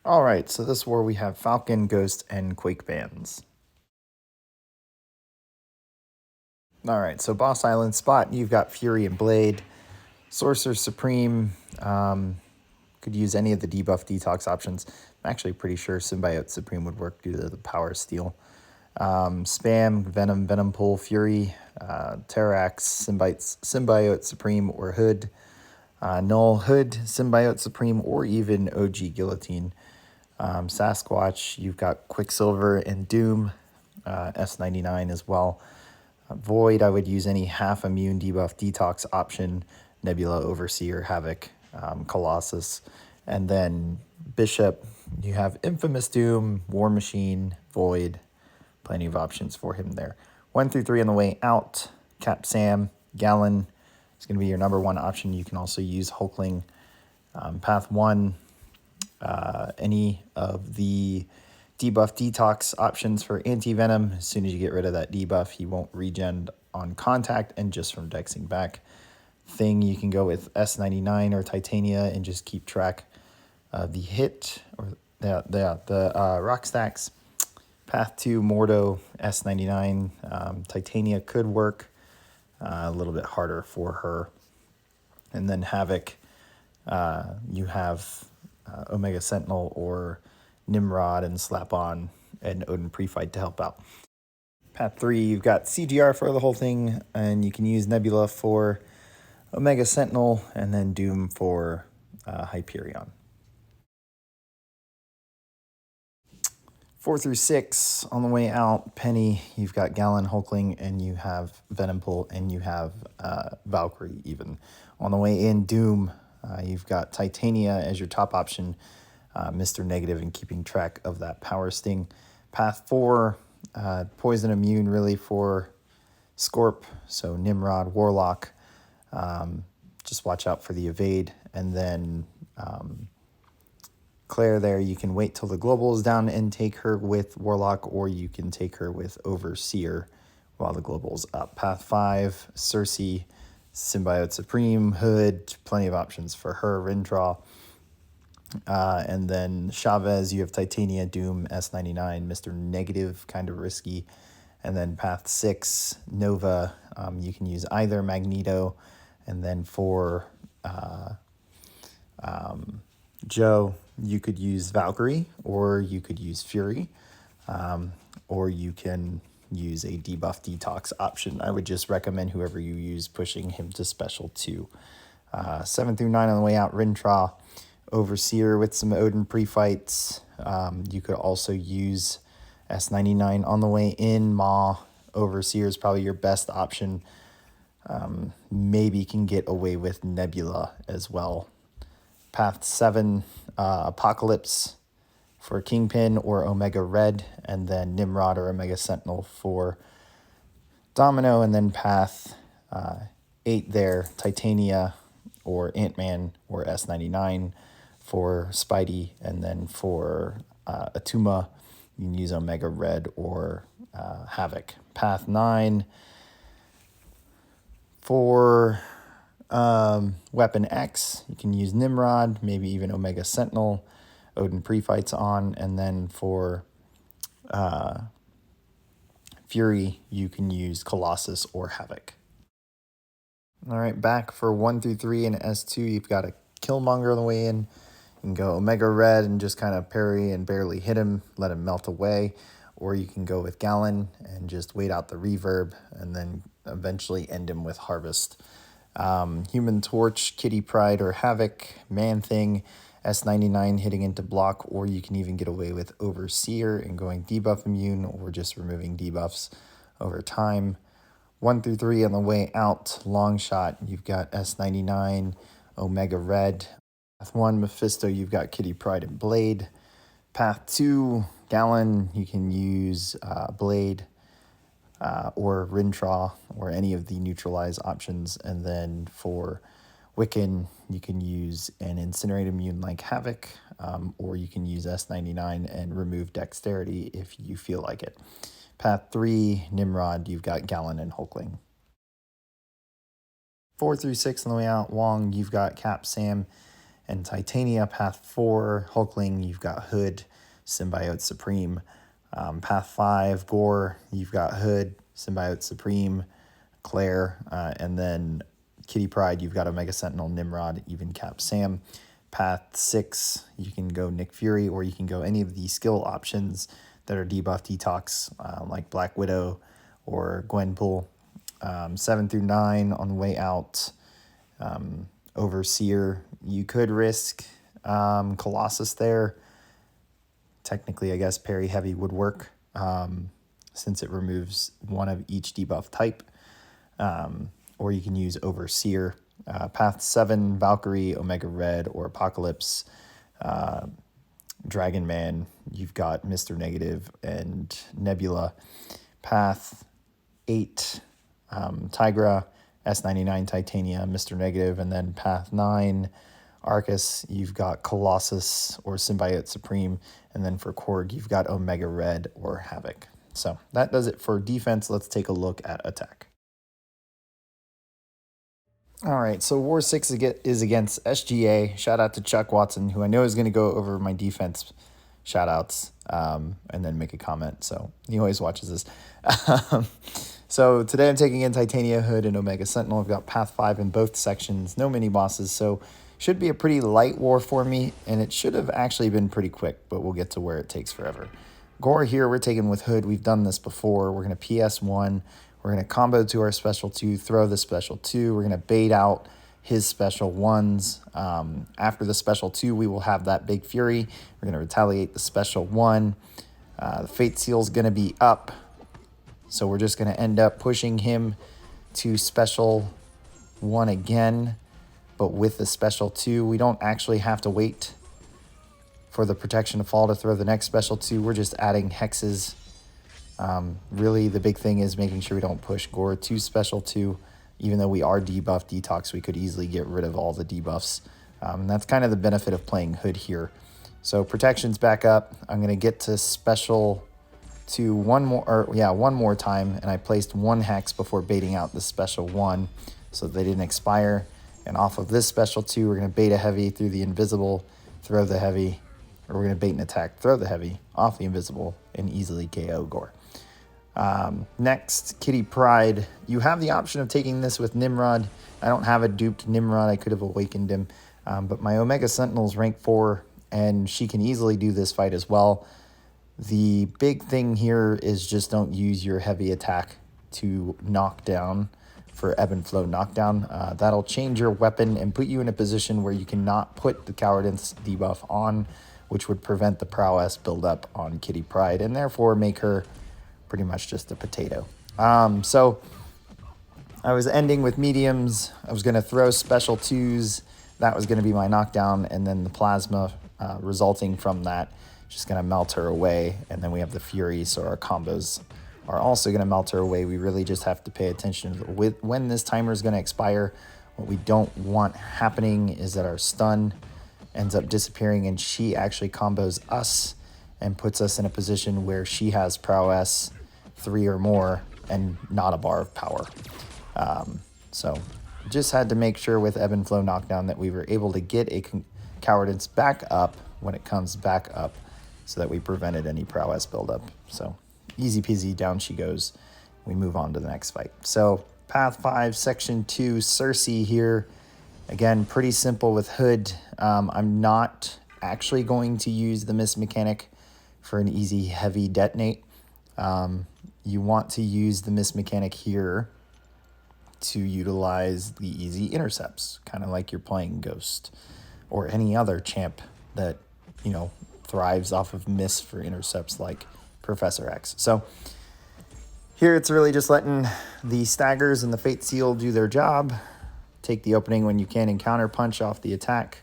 All right, so this war we have Falcon, Ghost, and Quake bans. All right, so Boss Island spot, you've got Fury and Blade. Sorcerer Supreme, could use any of the debuff detox options. I'm actually pretty sure Symbiote Supreme would work due to the power steal. Spam, Venom, Venom Pull, Fury, Terrax, Symbiote Supreme, or Hood. Null, Hood, Symbiote Supreme, or even OG Guillotine. Sasquatch, you've got Quicksilver and Doom, S99 as well. Void, I would use any half immune debuff detox option, Nebula, Overseer, Havoc, Colossus. And then Bishop, you have Infamous Doom, War Machine, Void, plenty of options for him there. 1 through 3 on the way out, Cap Sam, Gallon is going to be your number one option. You can also use Hulkling. Path 1, any of the debuff detox options for anti-venom. As soon as you get rid of that debuff, he won't regen on contact and just from dexing back. Thing, you can go with S99 or Titania and just keep track of the hit or the rock stacks. Path 2, Mordo, S99. Titania could work, a little bit harder for her. And then Havoc, you have Omega Sentinel or Nimrod and Slap On and Odin Pre-Fight to help out. Path 3, you've got CGR for the whole thing, and you can use Nebula for Omega Sentinel and then Doom for Hyperion. 4 through 6 on the way out, Penny, you've got Gallon, Hulkling, and you have Venom Pull, and you have Valkyrie even. On the way in, Doom, you've got Titania as your top option, Mr. Negative, and keeping track of that power sting. Path 4, Poison Immune really for Scorp, so Nimrod, Warlock. Just watch out for the evade. And then Claire there, you can wait till the global is down and take her with Warlock, or you can take her with Overseer while the global is up. Path 5, Sersi, Symbiote Supreme, Hood, plenty of options for her, Rindraw. And then Chavez, you have Titania, Doom, S99, Mr. Negative, kind of risky. And then Path 6, Nova, you can use either Magneto. And then for Joe, you could use Valkyrie, or you could use Fury, or you can use a debuff detox option. I would just recommend whoever you use pushing him to special 2. 7 through 9 on the way out, Rintra, Overseer with some Odin pre-fights. You could also use S99 on the way in. Ma, Overseer is probably your best option. Maybe can get away with Nebula as well. Path 7, Apocalypse for Kingpin or Omega Red, and then Nimrod or Omega Sentinel for Domino, and then Path 8 there, Titania or Ant-Man or S99 for Spidey, and then for Atuma, you can use Omega Red or Havoc. Path 9 for Weapon X, you can use Nimrod, maybe even Omega Sentinel, Odin Pre-Fights on, and then for Fury, you can use Colossus or Havoc. All right, back for 1 through 3 in S2, you've got a Killmonger on the way in. You can go Omega Red and just kind of parry and barely hit him, let him melt away. Or you can go with Gallon and just wait out the reverb and then eventually end him with Harvest. Human Torch, Kitty Pryde, or Havoc, Man-Thing, S99 hitting into block, or you can even get away with Overseer and going debuff immune or just removing debuffs over time. 1 through 3 on the way out, Long Shot, you've got S99, Omega Red. Path 1, Mephisto, you've got Kitty Pryde and Blade. Path 2, Gallon, you can use Blade. Or Rintraw, or any of the neutralize options. And then for Wiccan, you can use an Incinerate immune like Havoc, or you can use S99 and remove Dexterity if you feel like it. Path 3, Nimrod, you've got Gallon and Hulkling. 4 through 6 on the way out, Wong, you've got Cap, Sam, And Titania, path 4, Hulkling, you've got Hood, Symbiote Supreme. Path 5, Gorr, you've got Hood, Symbiote Supreme, Claire, and then Kitty Pryde, you've got Omega Sentinel, Nimrod, even Cap Sam. Path 6, you can go Nick Fury, or you can go any of the skill options that are debuff detox, like Black Widow or Gwenpool. 7 through 9 on the way out, Overseer. You could risk Colossus there. Technically, I guess Parry Heavy would work, since it removes one of each debuff type. Or you can use Overseer. Path 7, Valkyrie, Omega Red, or Apocalypse. Dragon Man, you've got Mr. Negative and Nebula. Path 8, Tigra, S99 Titania, Mr. Negative, and then Path 9, Arcus, you've got Colossus or Symbiote Supreme, and then for Korg, you've got Omega Red or Havoc. So that does it for defense. Let's take a look at attack. All right, so War 6 is against SGA. Shout out to Chuck Watson, who I know is going to go over my defense shout outs and then make a comment. So he always watches this. So today I'm taking in Titania, Hood, and Omega Sentinel. I've got Path 5 in both sections, no mini bosses, so should be a pretty light war for me, and it should have actually been pretty quick, but we'll get to where it takes forever. Gorr here, we're taking with Hood. We've done this before. We're going to PS1. We're going to combo to our special 2, throw the special 2. We're going to bait out his special 1s. After the special 2, we will have that big Fury. We're going to retaliate the special 1. The Fate Seal's going to be up. So we're just going to end up pushing him to special 1 again, but with the special 2. We don't actually have to wait for the protection to fall to throw the next special 2. We're just adding hexes. Really, the big thing is making sure we don't push Gorr to special 2. Even though we are debuff detox, we could easily get rid of all the debuffs. And that's kind of the benefit of playing Hood here. So protection's back up. I'm going to get to special 2 one more time, and I placed 1 hex before baiting out the special 1 so they didn't expire. And off of this special 2, we're going to bait a heavy through the invisible, throw the heavy, or we're going to bait an attack, throw the heavy off the invisible, and easily KO Gorr. Next, Kitty Pryde. You have the option of taking this with Nimrod. I don't have a duped Nimrod. I could have awakened him, but my Omega Sentinel's rank 4, and she can easily do this fight as well. The big thing here is just don't use your heavy attack to knock down for ebb and flow knockdown. That'll change your weapon and put you in a position where you cannot put the cowardice debuff on, which would prevent the prowess buildup on Kitty Pryde and therefore make her pretty much just a potato. So I was ending with mediums. I was going to throw special 2s. That was going to be my knockdown, and then the plasma resulting from that just going to melt her away. And then we have the Fury, so our combos are also going to melt her away. We really just have to pay attention to when this timer is going to expire. What we don't want happening is that our stun ends up disappearing and she actually combos us and puts us in a position where she has prowess 3 or more and not a bar of power. So just had to make sure with ebb and flow knockdown that we were able to get a cowardice back up when it comes back up so that we prevented any prowess buildup. So easy peasy, down she goes. We move on to the next fight. So Path 5, Section 2, Sersi here. Again, pretty simple with Hood. I'm not actually going to use the miss mechanic for an easy heavy detonate. You want to use the miss mechanic here to utilize the easy intercepts, kind of like you're playing Ghost or any other champ that, you know, thrives off of miss for intercepts like Professor X. So here it's really just letting the staggers and the Fate Seal do their job. Take the opening when you can and counter punch off the attack.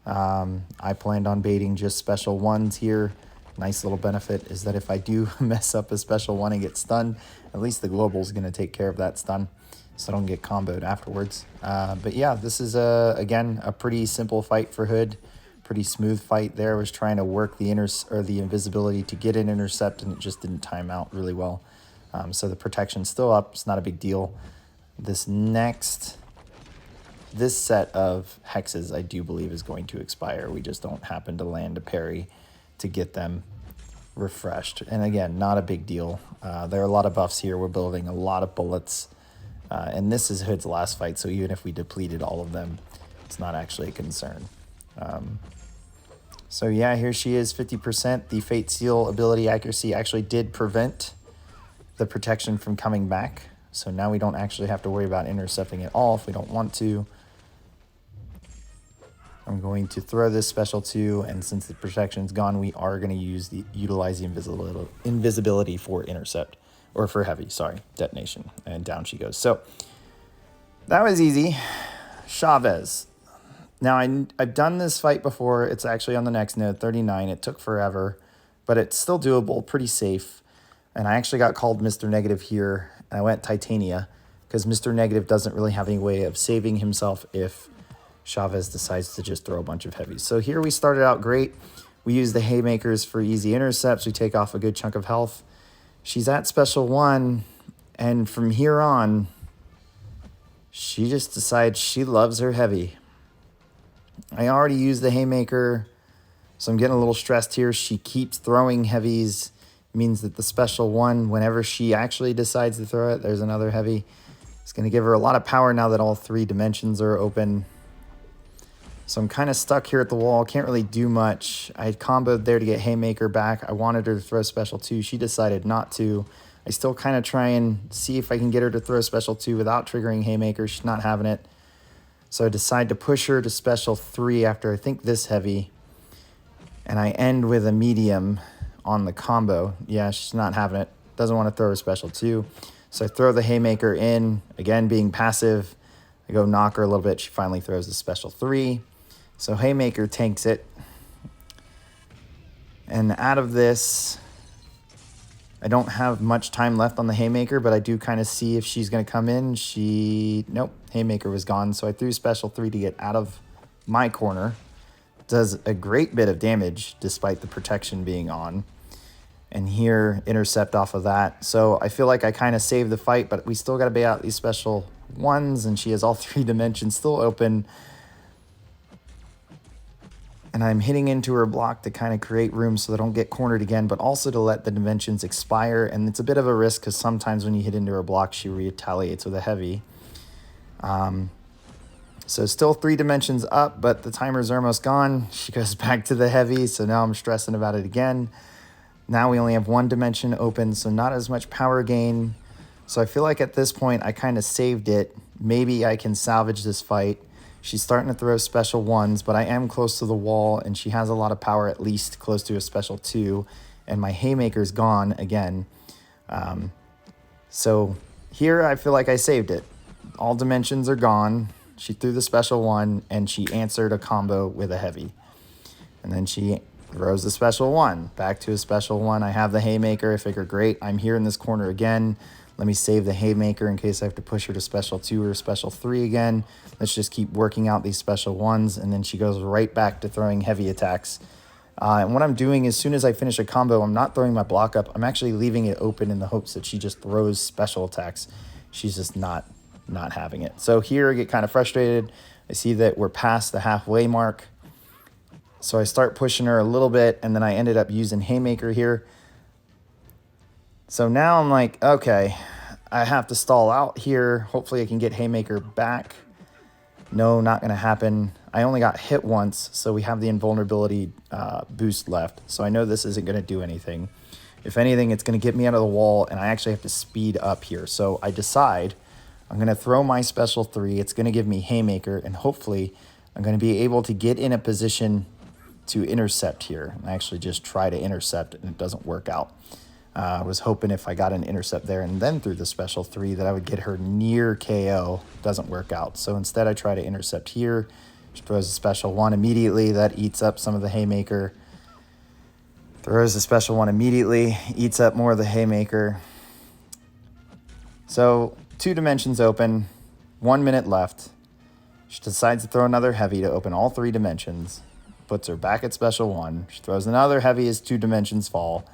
I planned on baiting just special 1s here. Nice little benefit is that if I do mess up a special 1 and get stunned, at least the global is going to take care of that stun, so I don't get comboed afterwards. But yeah, this is, again, a pretty simple fight for Hood. Pretty smooth fight there. I was trying to work the invisibility to get an intercept, and it just didn't time out really well. So the protection's still up. It's not a big deal. This next this set of hexes, I do believe, is going to expire. We just don't happen to land a parry to get them refreshed. And again, not a big deal. There are a lot of buffs here. We're building a lot of bullets. And this is Hood's last fight, so even if we depleted all of them, it's not actually a concern. So yeah, here she is, 50%. The Fate Seal ability accuracy actually did prevent the protection from coming back. So now we don't actually have to worry about intercepting at all if we don't want to. I'm going to throw this special 2, and since the protection's gone, we are going to utilize the invisibility for intercept, or for heavy, sorry, detonation, and down she goes. So that was easy. Chavez. Now, I've done this fight before. It's actually on the next node, 39. It took forever, but it's still doable, pretty safe. And I actually got called Mr. Negative here, and I went Titania, because Mr. Negative doesn't really have any way of saving himself if Chavez decides to just throw a bunch of heavies. So here we started out great. We use the haymakers for easy intercepts. We take off a good chunk of health. She's at special 1, and from here on, she just decides she loves her heavy. I already used the haymaker, so I'm getting a little stressed here. She keeps throwing heavies. It means that the special 1, whenever she actually decides to throw it, there's another heavy. It's going to give her a lot of power now that all 3 dimensions are open. So I'm kind of stuck here at the wall. Can't really do much. I had comboed there to get haymaker back. I wanted her to throw special 2. She decided not to. I still kind of try and see if I can get her to throw special 2 without triggering haymaker. She's not having it. So I decide to push her to special 3 after I think this heavy. And I end with a medium on the combo. Yeah, she's not having it. Doesn't want to throw her special 2. So I throw the haymaker in. Again, being passive. I go knock her a little bit. She finally throws the special 3. So haymaker tanks it. And out of this, I don't have much time left on the haymaker, but I do kind of see if she's going to come in. Nope, haymaker was gone. So I threw special 3 to get out of my corner. Does a great bit of damage despite the protection being on. And here, intercept off of that. So I feel like I kind of saved the fight, but we still got to bait out these special 1s, and she has all 3 dimensions still open. And I'm hitting into her block to kind of create room so they don't get cornered again, but also to let the dimensions expire. And it's a bit of a risk because sometimes when you hit into her block, she retaliates with a heavy. So still 3 dimensions up, but the timer's almost gone. She goes back to the heavy, so now I'm stressing about it again. Now we only have 1 dimension open, so not as much power gain. So I feel like at this point, I kind of saved it. Maybe I can salvage this fight. She's starting to throw special 1s, but I am close to the wall, and she has a lot of power, at least close to a special 2, and my haymaker's gone again. So here I feel like I saved it. All dimensions are gone. She threw the special 1, and she answered a combo with a heavy. And then she throws the special 1, back to a special 1. I have the haymaker. I figure, great, I'm here in this corner again. Let me save the haymaker in case I have to push her to special 2 or special 3 again. Let's just keep working out these special 1s, and then she goes right back to throwing heavy attacks. And what I'm doing, as soon as I finish a combo, I'm not throwing my block up. I'm actually leaving it open in the hopes that she just throws special attacks. She's just not having it. So here I get kind of frustrated. I see that we're past the halfway mark. So I start pushing her a little bit, and then I ended up using haymaker here. So now I'm like, okay, I have to stall out here. Hopefully I can get haymaker back. No, not going to happen. I only got hit once, so we have the invulnerability boost left. So I know this isn't going to do anything. If anything, it's going to get me out of the wall, and I actually have to speed up here. So I decide I'm going to throw my special 3. It's going to give me haymaker, and hopefully I'm going to be able to get in a position to intercept here. I actually just try to intercept, and it doesn't work out. I was hoping if I got an intercept there and then threw the special 3 that I would get her near KO. Doesn't work out. So instead I try to intercept here. She throws a special 1 immediately. That eats up some of the haymaker. Throws a special 1 immediately. Eats up more of the haymaker. So 2 dimensions open. 1 minute left. She decides to throw another heavy to open all 3 dimensions. Puts her back at special 1. She throws another heavy as 2 dimensions fall.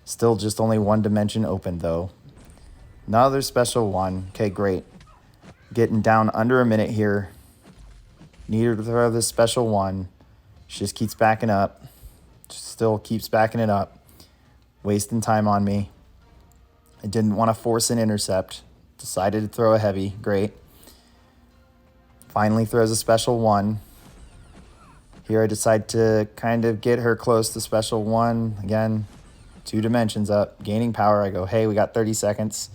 Still just only 1 dimension open, though. Another special 1. Okay, great. Getting down under a minute here. Need her to throw this special 1. She just keeps backing up. Still keeps backing it up. Wasting time on me. I didn't want to force an intercept. Decided to throw a heavy. Great. Finally throws a special 1. Here I decide to kind of get her close to special 1. Again, 2 dimensions up. Gaining power. I go, hey, we got 30 seconds.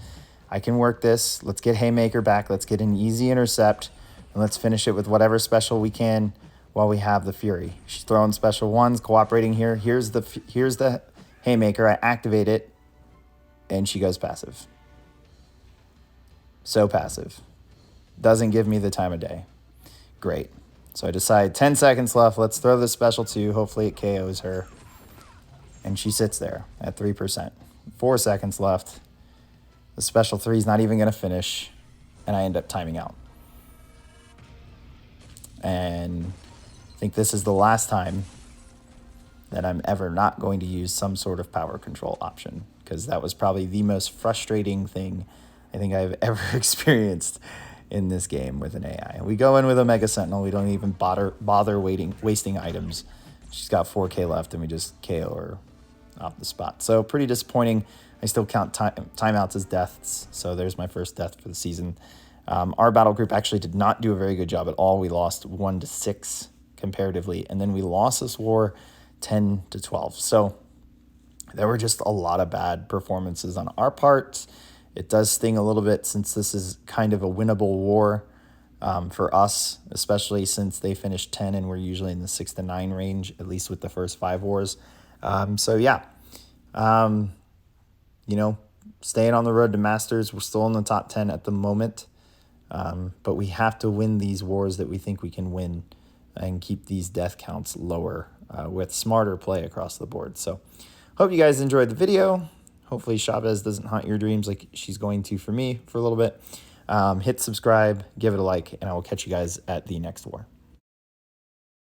I can work this. Let's get Haymaker back. Let's get an easy intercept. And let's finish it with whatever special we can while we have the Fury. She's throwing special 1s, cooperating here. Here's the Haymaker. I activate it, and she goes passive. So passive. Doesn't give me the time of day. Great. So I decide 10 seconds left. Let's throw this special 2. Hopefully it KOs her. And she sits there at 3%. 4 seconds left. The special 3 is not even going to finish, and I end up timing out. And I think this is the last time that I'm ever not going to use some sort of power control option, because that was probably the most frustrating thing I think I've ever experienced in this game with an AI. We go in with a Mega Sentinel. We don't even bother wasting items. She's got 4K left, and we just KO her off the spot. So pretty disappointing. I still count timeouts as deaths, so there's my first death for the season. Our battle group actually did not do a very good job at all. We lost 1-6 comparatively, and then we lost this war 10-12. So there were just a lot of bad performances on our part. It does sting a little bit since this is kind of a winnable war for us, especially since they finished 10 and we're usually in the 6-9 range, at least with the first 5 wars. So yeah, you know, staying on the road to Masters. We're still in the top 10 at the moment. But we have to win these wars that we think we can win and keep these death counts lower with smarter play across the board. So hope you guys enjoyed the video. Hopefully Chavez doesn't haunt your dreams like she's going to for me for a little bit. Hit subscribe, give it a like, and I will catch you guys at the next war.